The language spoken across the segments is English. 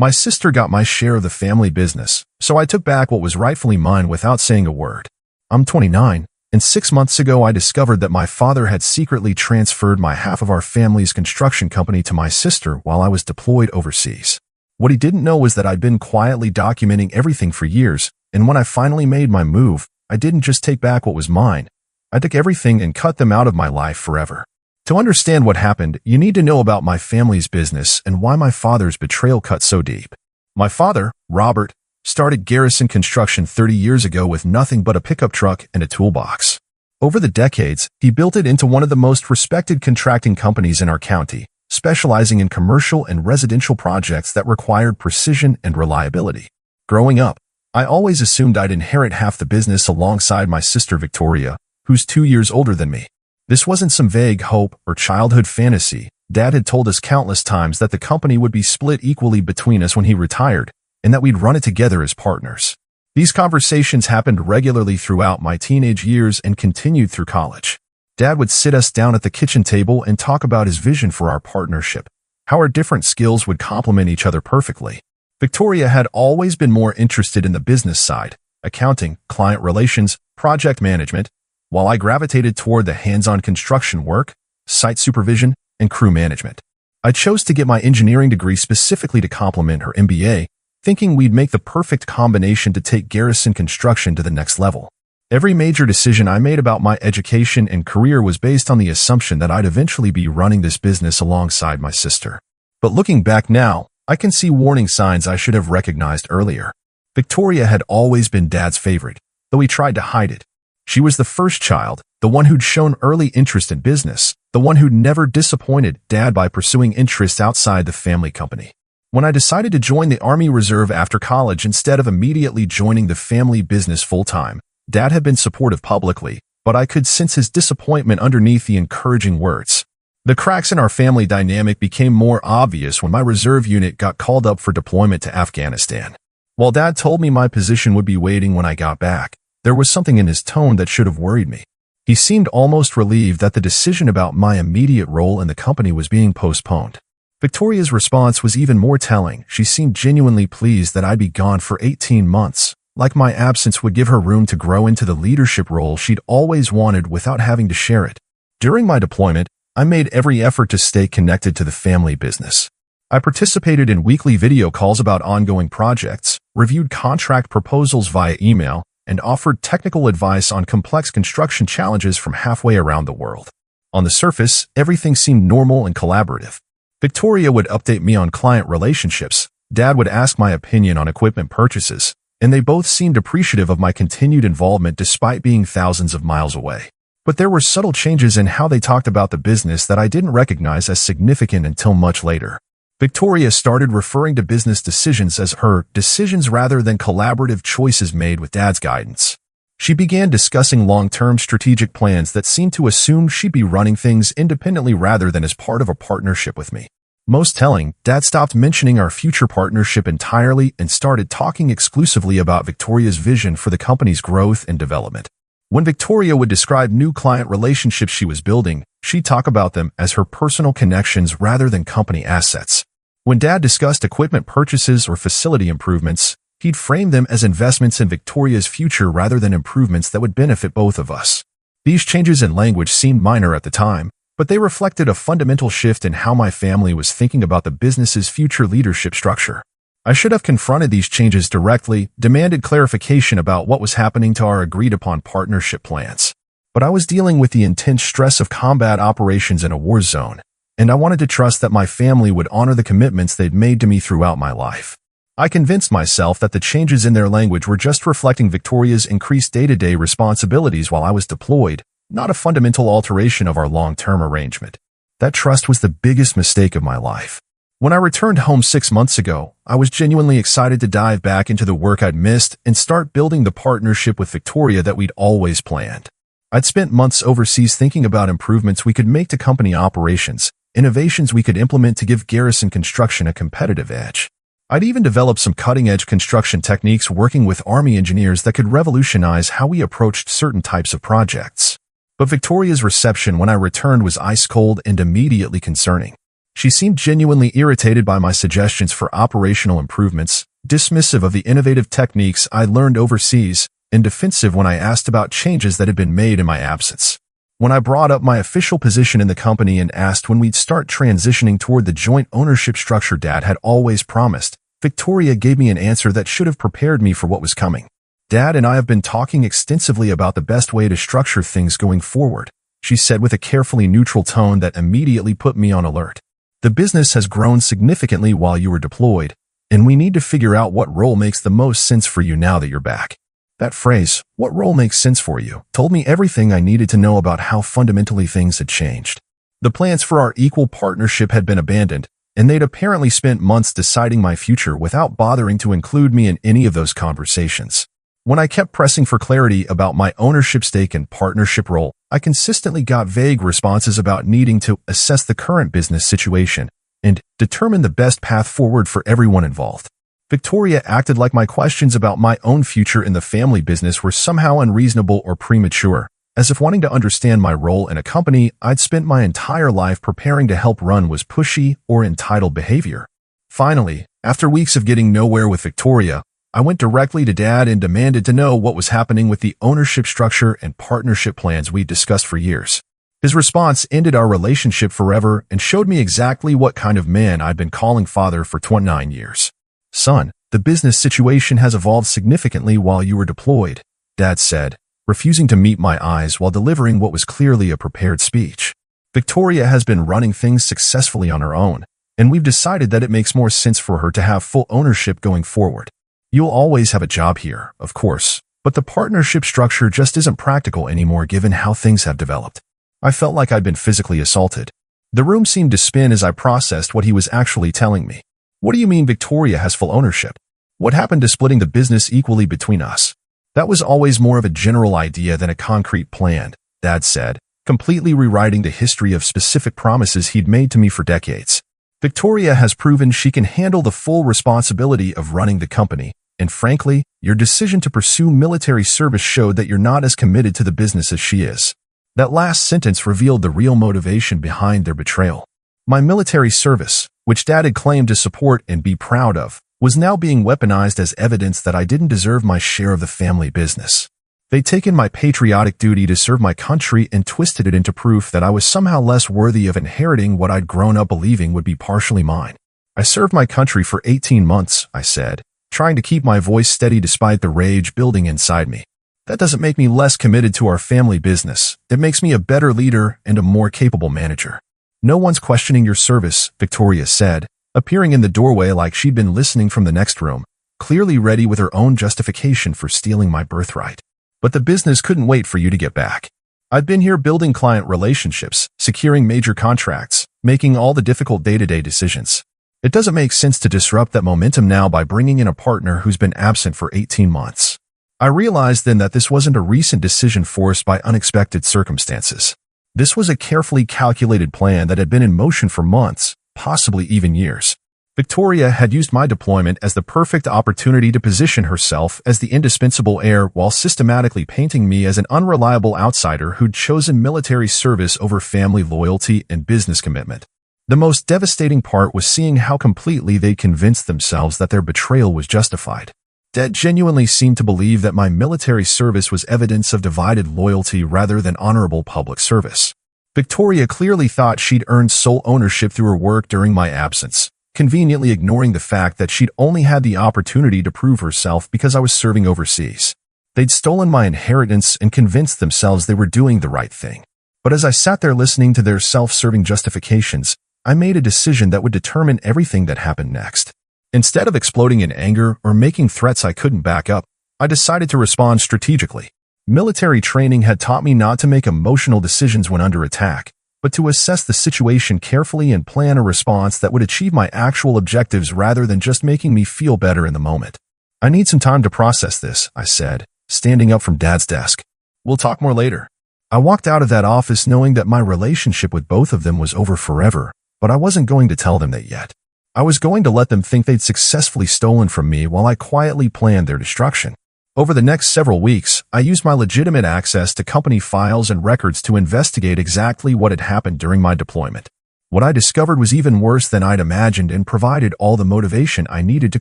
My sister got my share of the family business, so I took back what was rightfully mine without saying a word. I'm 29, and 6 months ago I discovered that my father had secretly transferred my half of our family's construction company to my sister while I was deployed overseas. What he didn't know was that I'd been quietly documenting everything for years, and when I finally made my move, I didn't just take back what was mine. I took everything and cut them out of my life forever. To understand what happened, you need to know about my family's business and why my father's betrayal cut so deep. My father, Robert, started Garrison Construction 30 years ago with nothing but a pickup truck and a toolbox. Over the decades, he built it into one of the most respected contracting companies in our county, specializing in commercial and residential projects that required precision and reliability. Growing up, I always assumed I'd inherit half the business alongside my sister Victoria, who's 2 years older than me. This wasn't some vague hope or childhood fantasy. Dad had told us countless times that the company would be split equally between us when he retired, and that we'd run it together as partners. These conversations happened regularly throughout my teenage years and continued through college. Dad would sit us down at the kitchen table and talk about his vision for our partnership, how our different skills would complement each other perfectly. Victoria had always been more interested in the business side, accounting, client relations, project management, while I gravitated toward the hands-on construction work, site supervision, and crew management. I chose to get my engineering degree specifically to complement her MBA, thinking we'd make the perfect combination to take Garrison Construction to the next level. Every major decision I made about my education and career was based on the assumption that I'd eventually be running this business alongside my sister. But looking back now, I can see warning signs I should have recognized earlier. Victoria had always been Dad's favorite, though he tried to hide it. She was the first child, the one who'd shown early interest in business, the one who'd never disappointed Dad by pursuing interests outside the family company. When I decided to join the Army Reserve after college instead of immediately joining the family business full-time, Dad had been supportive publicly, but I could sense his disappointment underneath the encouraging words. The cracks in our family dynamic became more obvious when my reserve unit got called up for deployment to Afghanistan. While Dad told me my position would be waiting when I got back, there was something in his tone that should have worried me. He seemed almost relieved that the decision about my immediate role in the company was being postponed. Victoria's response was even more telling. She seemed genuinely pleased that I'd be gone for 18 months, like my absence would give her room to grow into the leadership role she'd always wanted without having to share it. During my deployment, I made every effort to stay connected to the family business. I participated in weekly video calls about ongoing projects, reviewed contract proposals via email, and offered technical advice on complex construction challenges from halfway around the world. On the surface, everything seemed normal and collaborative. Victoria would update me on client relationships, Dad would ask my opinion on equipment purchases, and they both seemed appreciative of my continued involvement despite being thousands of miles away. But there were subtle changes in how they talked about the business that I didn't recognize as significant until much later. Victoria started referring to business decisions as her decisions rather than collaborative choices made with Dad's guidance. She began discussing long-term strategic plans that seemed to assume she'd be running things independently rather than as part of a partnership with me. Most telling, Dad stopped mentioning our future partnership entirely and started talking exclusively about Victoria's vision for the company's growth and development. When Victoria would describe new client relationships she was building, she'd talk about them as her personal connections rather than company assets. When Dad discussed equipment purchases or facility improvements, he'd frame them as investments in Victoria's future rather than improvements that would benefit both of us. These changes in language seemed minor at the time, but they reflected a fundamental shift in how my family was thinking about the business's future leadership structure. I should have confronted these changes directly, demanded clarification about what was happening to our agreed-upon partnership plans. But I was dealing with the intense stress of combat operations in a war zone, and I wanted to trust that my family would honor the commitments they'd made to me throughout my life. I convinced myself that the changes in their language were just reflecting Victoria's increased day-to-day responsibilities while I was deployed, not a fundamental alteration of our long-term arrangement. That trust was the biggest mistake of my life. When I returned home 6 months ago, I was genuinely excited to dive back into the work I'd missed and start building the partnership with Victoria that we'd always planned. I'd spent months overseas thinking about improvements we could make to company operations, innovations we could implement to give Garrison Construction a competitive edge. I'd even developed some cutting-edge construction techniques working with Army engineers that could revolutionize how we approached certain types of projects. But Victoria's reception when I returned was ice-cold and immediately concerning. She seemed genuinely irritated by my suggestions for operational improvements, dismissive of the innovative techniques I learned overseas, and defensive when I asked about changes that had been made in my absence. When I brought up my official position in the company and asked when we'd start transitioning toward the joint ownership structure Dad had always promised, Victoria gave me an answer that should have prepared me for what was coming. Dad and I have been talking extensively about the best way to structure things going forward, she said with a carefully neutral tone that immediately put me on alert. The business has grown significantly while you were deployed, and we need to figure out what role makes the most sense for you now that you're back. That phrase, what role makes sense for you, told me everything I needed to know about how fundamentally things had changed. The plans for our equal partnership had been abandoned, and they'd apparently spent months deciding my future without bothering to include me in any of those conversations. When I kept pressing for clarity about my ownership stake and partnership role, I consistently got vague responses about needing to assess the current business situation and determine the best path forward for everyone involved. Victoria acted like my questions about my own future in the family business were somehow unreasonable or premature, as if wanting to understand my role in a company I'd spent my entire life preparing to help run was pushy or entitled behavior. Finally, after weeks of getting nowhere with Victoria, I went directly to Dad and demanded to know what was happening with the ownership structure and partnership plans we'd discussed for years. His response ended our relationship forever and showed me exactly what kind of man I'd been calling father for 29 years. Son, the business situation has evolved significantly while you were deployed, Dad said, refusing to meet my eyes while delivering what was clearly a prepared speech. Victoria has been running things successfully on her own, and we've decided that it makes more sense for her to have full ownership going forward. You'll always have a job here, of course, but the partnership structure just isn't practical anymore given how things have developed. I felt like I'd been physically assaulted. The room seemed to spin as I processed what he was actually telling me. What do you mean Victoria has full ownership? What happened to splitting the business equally between us? That was always more of a general idea than a concrete plan, Dad said, completely rewriting the history of specific promises he'd made to me for decades. Victoria has proven she can handle the full responsibility of running the company, and frankly, your decision to pursue military service showed that you're not as committed to the business as she is. That last sentence revealed the real motivation behind their betrayal. My military service, which Dad had claimed to support and be proud of, was now being weaponized as evidence that I didn't deserve my share of the family business. They'd taken my patriotic duty to serve my country and twisted it into proof that I was somehow less worthy of inheriting what I'd grown up believing would be partially mine. I served my country for 18 months, I said, trying to keep my voice steady despite the rage building inside me. That doesn't make me less committed to our family business. It makes me a better leader and a more capable manager. No one's questioning your service, Victoria said, appearing in the doorway like she'd been listening from the next room, clearly ready with her own justification for stealing my birthright. But the business couldn't wait for you to get back. I'd been here building client relationships, securing major contracts, making all the difficult day-to-day decisions. It doesn't make sense to disrupt that momentum now by bringing in a partner who's been absent for 18 months. I realized then that this wasn't a recent decision forced by unexpected circumstances. This was a carefully calculated plan that had been in motion for months, possibly even years. Victoria had used my deployment as the perfect opportunity to position herself as the indispensable heir while systematically painting me as an unreliable outsider who'd chosen military service over family loyalty and business commitment. The most devastating part was seeing how completely they convinced themselves that their betrayal was justified. Dad genuinely seemed to believe that my military service was evidence of divided loyalty rather than honorable public service. Victoria clearly thought she'd earned sole ownership through her work during my absence, conveniently ignoring the fact that she'd only had the opportunity to prove herself because I was serving overseas. They'd stolen my inheritance and convinced themselves they were doing the right thing. But as I sat there listening to their self-serving justifications, I made a decision that would determine everything that happened next. Instead of exploding in anger or making threats I couldn't back up, I decided to respond strategically. Military training had taught me not to make emotional decisions when under attack, but to assess the situation carefully and plan a response that would achieve my actual objectives rather than just making me feel better in the moment. I need some time to process this, I said, standing up from Dad's desk. We'll talk more later. I walked out of that office knowing that my relationship with both of them was over forever, but I wasn't going to tell them that yet. I was going to let them think they'd successfully stolen from me while I quietly planned their destruction. Over the next several weeks, I used my legitimate access to company files and records to investigate exactly what had happened during my deployment. What I discovered was even worse than I'd imagined and provided all the motivation I needed to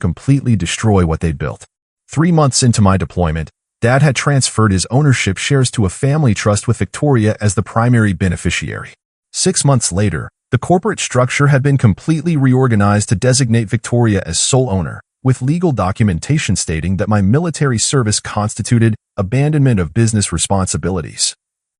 completely destroy what they'd built. 3 months into my deployment, Dad had transferred his ownership shares to a family trust with Victoria as the primary beneficiary. 6 months later, the corporate structure had been completely reorganized to designate Victoria as sole owner, with legal documentation stating that my military service constituted abandonment of business responsibilities.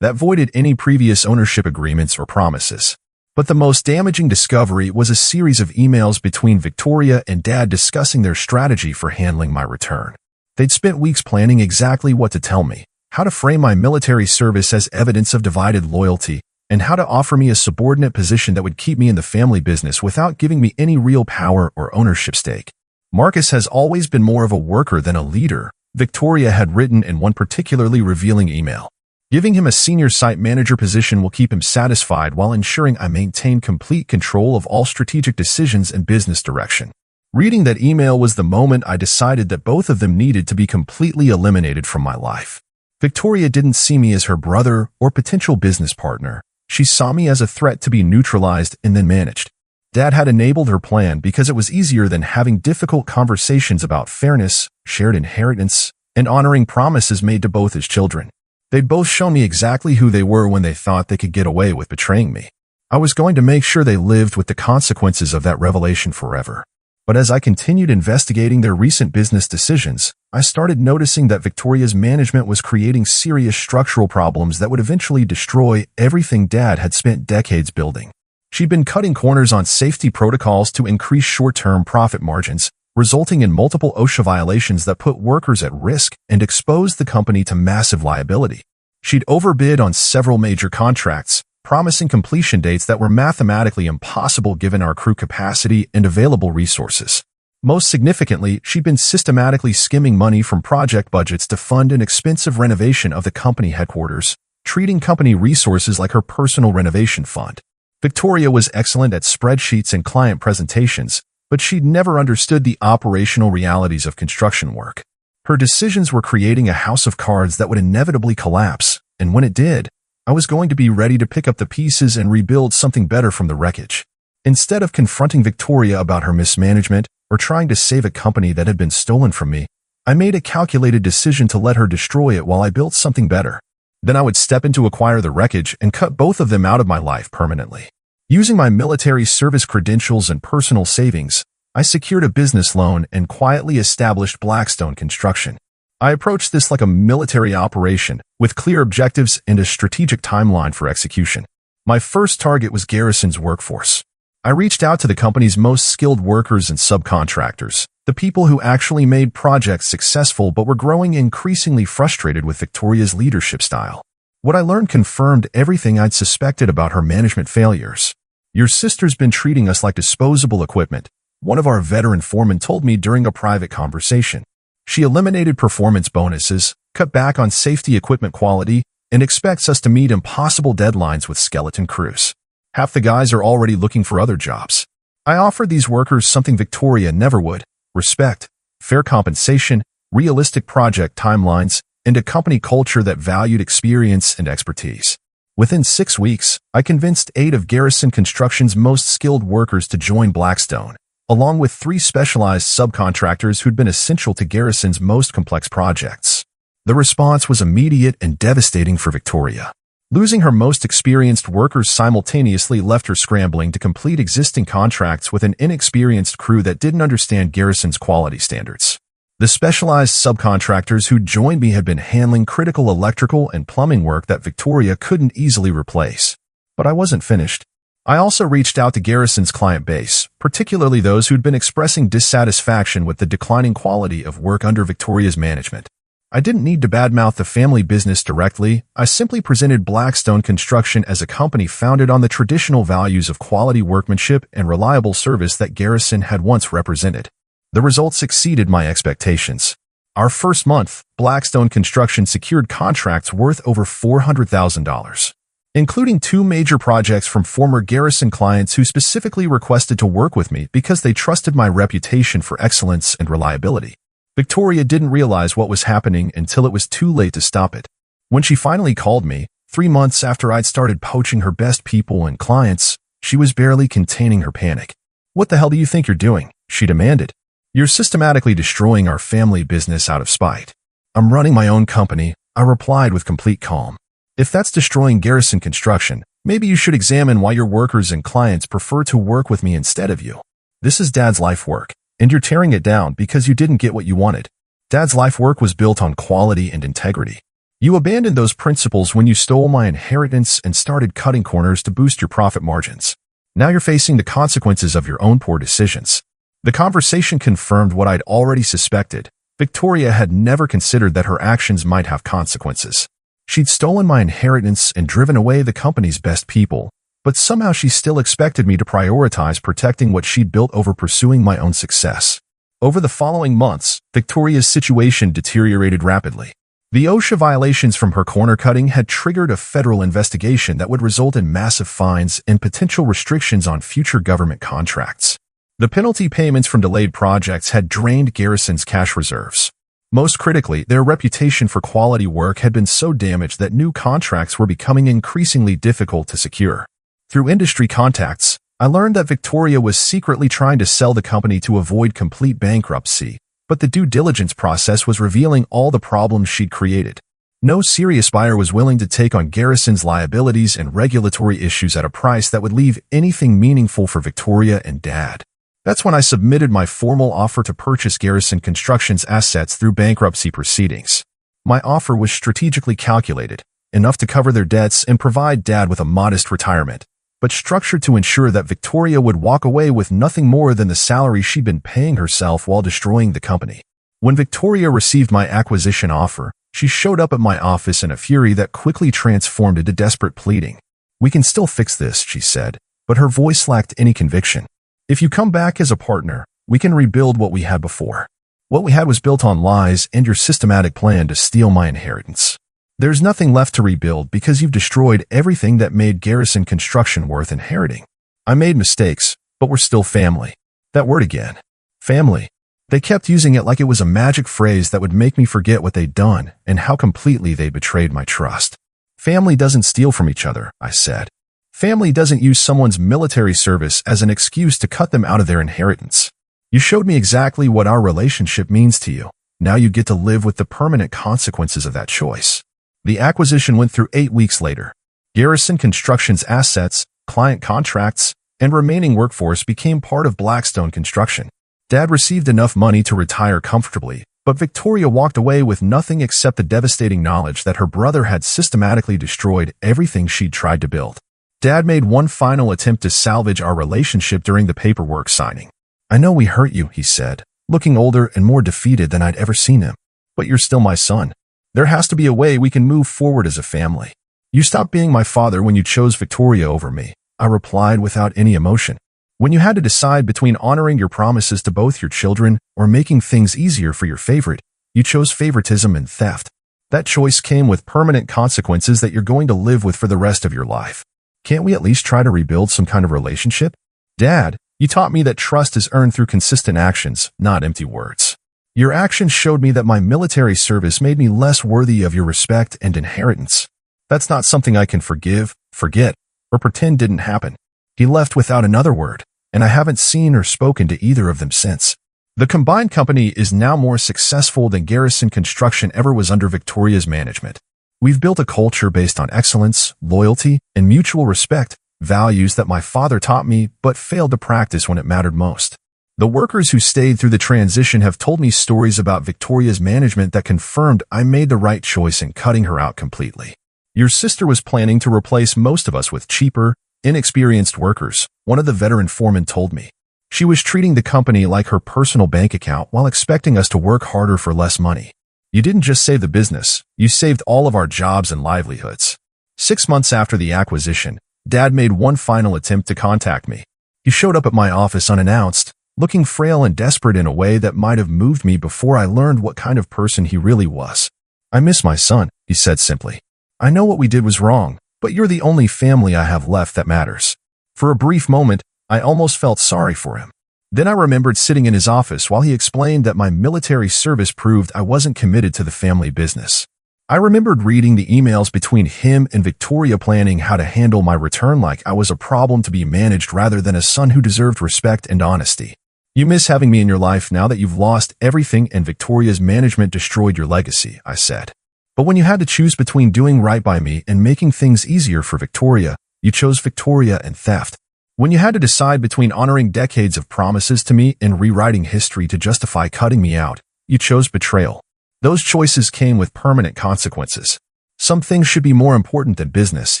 That voided any previous ownership agreements or promises. But the most damaging discovery was a series of emails between Victoria and Dad discussing their strategy for handling my return. They'd spent weeks planning exactly what to tell me, how to frame my military service as evidence of divided loyalty, and how to offer me a subordinate position that would keep me in the family business without giving me any real power or ownership stake. Marcus has always been more of a worker than a leader, Victoria had written in one particularly revealing email. Giving him a senior site manager position will keep him satisfied while ensuring I maintain complete control of all strategic decisions and business direction. Reading that email was the moment I decided that both of them needed to be completely eliminated from my life. Victoria didn't see me as her brother or potential business partner. She saw me as a threat to be neutralized and then managed. Dad had enabled her plan because it was easier than having difficult conversations about fairness, shared inheritance, and honoring promises made to both his children. They'd both shown me exactly who they were when they thought they could get away with betraying me. I was going to make sure they lived with the consequences of that revelation forever. But as I continued investigating their recent business decisions, I started noticing that Victoria's management was creating serious structural problems that would eventually destroy everything Dad had spent decades building. She'd been cutting corners on safety protocols to increase short-term profit margins, resulting in multiple OSHA violations that put workers at risk and exposed the company to massive liability. She'd overbid on several major contracts, promising completion dates that were mathematically impossible given our crew capacity and available resources. Most significantly, she'd been systematically skimming money from project budgets to fund an expensive renovation of the company headquarters, treating company resources like her personal renovation fund. Victoria was excellent at spreadsheets and client presentations, but she'd never understood the operational realities of construction work. Her decisions were creating a house of cards that would inevitably collapse, and when it did, I was going to be ready to pick up the pieces and rebuild something better from the wreckage. Instead of confronting Victoria about her mismanagement or trying to save a company that had been stolen from me, I made a calculated decision to let her destroy it while I built something better. Then I would step in to acquire the wreckage and cut both of them out of my life permanently. Using my military service credentials and personal savings, I secured a business loan and quietly established Blackstone Construction. I approached this like a military operation, with clear objectives and a strategic timeline for execution. My first target was Garrison's workforce. I reached out to the company's most skilled workers and subcontractors, the people who actually made projects successful but were growing increasingly frustrated with Victoria's leadership style. What I learned confirmed everything I'd suspected about her management failures. "Your sister's been treating us like disposable equipment," one of our veteran foremen told me during a private conversation. "She eliminated performance bonuses, cut back on safety equipment quality, and expects us to meet impossible deadlines with skeleton crews. Half the guys are already looking for other jobs." I offered these workers something Victoria never would: respect, fair compensation, realistic project timelines, and a company culture that valued experience and expertise. Within 6 weeks, I convinced 8 of Garrison Construction's most skilled workers to join Blackstone, along with 3 specialized subcontractors who'd been essential to Garrison's most complex projects. The response was immediate and devastating for Victoria. Losing her most experienced workers simultaneously left her scrambling to complete existing contracts with an inexperienced crew that didn't understand Garrison's quality standards. The specialized subcontractors who joined me had been handling critical electrical and plumbing work that Victoria couldn't easily replace. But I wasn't finished. I also reached out to Garrison's client base, particularly those who'd been expressing dissatisfaction with the declining quality of work under Victoria's management. I didn't need to badmouth the family business directly. I simply presented Blackstone Construction as a company founded on the traditional values of quality workmanship and reliable service that Garrison had once represented. The results exceeded my expectations. Our first month, Blackstone Construction secured contracts worth over $400,000, including 2 major projects from former Garrison clients who specifically requested to work with me because they trusted my reputation for excellence and reliability. Victoria didn't realize what was happening until it was too late to stop it. When she finally called me, 3 months after I'd started poaching her best people and clients, She was barely containing her panic. "What the hell do you think you're doing?" she demanded. "You're systematically destroying our family business out of spite." "I'm running my own company," I replied with complete calm. "If that's destroying Garrison Construction, maybe you should examine why your workers and clients prefer to work with me instead of you. This is Dad's life work, and you're tearing it down because you didn't get what you wanted. Dad's life work was built on quality and integrity. You abandoned those principles when you stole my inheritance and started cutting corners to boost your profit margins. Now you're facing the consequences of your own poor decisions." The conversation confirmed what I'd already suspected. Victoria had never considered that her actions might have consequences. She'd stolen my inheritance and driven away the company's best people, but somehow she still expected me to prioritize protecting what she'd built over pursuing my own success. Over the following months, Victoria's situation deteriorated rapidly. The OSHA violations from her corner cutting had triggered a federal investigation that would result in massive fines and potential restrictions on future government contracts. The penalty payments from delayed projects had drained Garrison's cash reserves. Most critically, their reputation for quality work had been so damaged that new contracts were becoming increasingly difficult to secure. Through industry contacts, I learned that Victoria was secretly trying to sell the company to avoid complete bankruptcy, but the due diligence process was revealing all the problems she'd created. No serious buyer was willing to take on Garrison's liabilities and regulatory issues at a price that would leave anything meaningful for Victoria and Dad. That's when I submitted my formal offer to purchase Garrison Construction's assets through bankruptcy proceedings. My offer was strategically calculated, enough to cover their debts and provide Dad with a modest retirement, but structured to ensure that Victoria would walk away with nothing more than the salary she'd been paying herself while destroying the company. When Victoria received my acquisition offer, she showed up at my office in a fury that quickly transformed into desperate pleading. "We can still fix this," she said, but her voice lacked any conviction. "If you come back as a partner, we can rebuild what we had before. What we had was built on lies and your systematic plan to steal my inheritance. There's nothing left to rebuild because you've destroyed everything that made Garrison Construction worth inheriting. I made mistakes, but we're still family." That word again. Family. They kept using it like it was a magic phrase that would make me forget what they'd done and how completely they betrayed my trust. "Family doesn't steal from each other," I said. "Family doesn't use someone's military service as an excuse to cut them out of their inheritance. You showed me exactly what our relationship means to you. Now you get to live with the permanent consequences of that choice." The acquisition went through 8 weeks later. Garrison Construction's assets, client contracts, and remaining workforce became part of Blackstone Construction. Dad received enough money to retire comfortably, but Victoria walked away with nothing except the devastating knowledge that her brother had systematically destroyed everything she'd tried to build. Dad made one final attempt to salvage our relationship during the paperwork signing. "I know we hurt you," he said, looking older and more defeated than I'd ever seen him. "But you're still my son. There has to be a way we can move forward as a family. You stopped being my father when you chose Victoria over me," I replied without any emotion. "When you had to decide between honoring your promises to both your children or making things easier for your favorite, you chose favoritism and theft. That choice came with permanent consequences that you're going to live with for the rest of your life. Can't we at least try to rebuild some kind of relationship? Dad, you taught me that trust is earned through consistent actions, not empty words. Your actions showed me that my military service made me less worthy of your respect and inheritance. That's not something I can forgive, forget, or pretend didn't happen." He left without another word, and I haven't seen or spoken to either of them since. The combined company is now more successful than Garrison Construction ever was under Victoria's management. We've built a culture based on excellence, loyalty, and mutual respect, values that my father taught me but failed to practice when it mattered most. The workers who stayed through the transition have told me stories about Victoria's management that confirmed I made the right choice in cutting her out completely. "Your sister was planning to replace most of us with cheaper, inexperienced workers," one of the veteran foremen told me. "She was treating the company like her personal bank account while expecting us to work harder for less money. You didn't just save the business, you saved all of our jobs and livelihoods." 6 months after the acquisition, Dad made one final attempt to contact me. He showed up at my office unannounced, looking frail and desperate in a way that might have moved me before I learned what kind of person he really was. "I miss my son," he said simply. "I know what we did was wrong, but you're the only family I have left that matters." For a brief moment, I almost felt sorry for him. Then I remembered sitting in his office while he explained that my military service proved I wasn't committed to the family business. I remembered reading the emails between him and Victoria planning how to handle my return like I was a problem to be managed rather than a son who deserved respect and honesty. You miss having me in your life now that you've lost everything and Victoria's management destroyed your legacy, I said. But when you had to choose between doing right by me and making things easier for Victoria, you chose Victoria and theft. When you had to decide between honoring decades of promises to me and rewriting history to justify cutting me out, you chose betrayal. Those choices came with permanent consequences. Some things should be more important than business,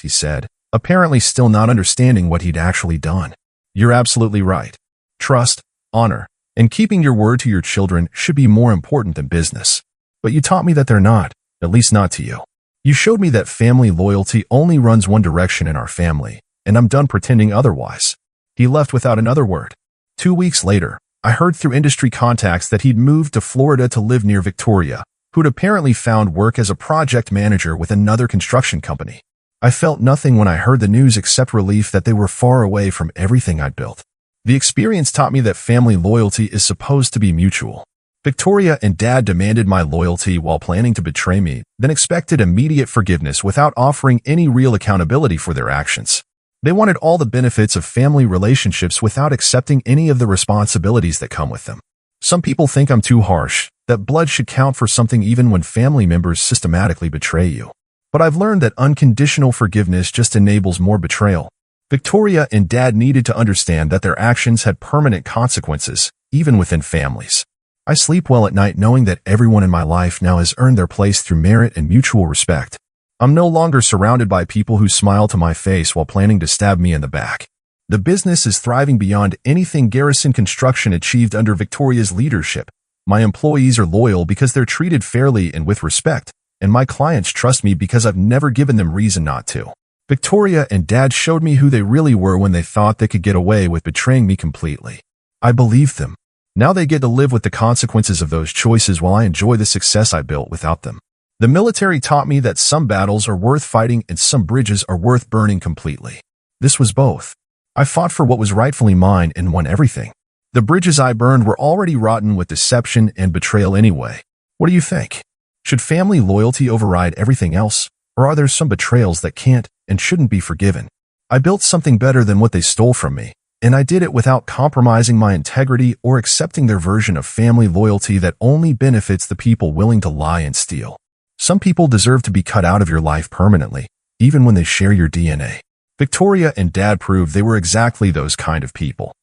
he said, apparently still not understanding what he'd actually done. You're absolutely right. Trust, honor, and keeping your word to your children should be more important than business. But you taught me that they're not, at least not to you. You showed me that family loyalty only runs one direction in our family, and I'm done pretending otherwise. He left without another word. 2 weeks later, I heard through industry contacts that he'd moved to Florida to live near Victoria, who'd apparently found work as a project manager with another construction company. I felt nothing when I heard the news except relief that they were far away from everything I'd built. The experience taught me that family loyalty is supposed to be mutual. Victoria and Dad demanded my loyalty while planning to betray me, then expected immediate forgiveness without offering any real accountability for their actions. They wanted all the benefits of family relationships without accepting any of the responsibilities that come with them. Some people think I'm too harsh, that blood should count for something even when family members systematically betray you. But I've learned that unconditional forgiveness just enables more betrayal. Victoria and Dad needed to understand that their actions had permanent consequences, even within families. I sleep well at night knowing that everyone in my life now has earned their place through merit and mutual respect. I'm no longer surrounded by people who smile to my face while planning to stab me in the back. The business is thriving beyond anything Garrison Construction achieved under Victoria's leadership. My employees are loyal because they're treated fairly and with respect, and my clients trust me because I've never given them reason not to. Victoria and Dad showed me who they really were when they thought they could get away with betraying me completely. I believed them. Now they get to live with the consequences of those choices while I enjoy the success I built without them. The military taught me that some battles are worth fighting and some bridges are worth burning completely. This was both. I fought for what was rightfully mine and won everything. The bridges I burned were already rotten with deception and betrayal anyway. What do you think? Should family loyalty override everything else, or are there some betrayals that can't and shouldn't be forgiven? I built something better than what they stole from me, and I did it without compromising my integrity or accepting their version of family loyalty that only benefits the people willing to lie and steal. Some people deserve to be cut out of your life permanently, even when they share your DNA. Victoria and Dad proved they were exactly those kind of people.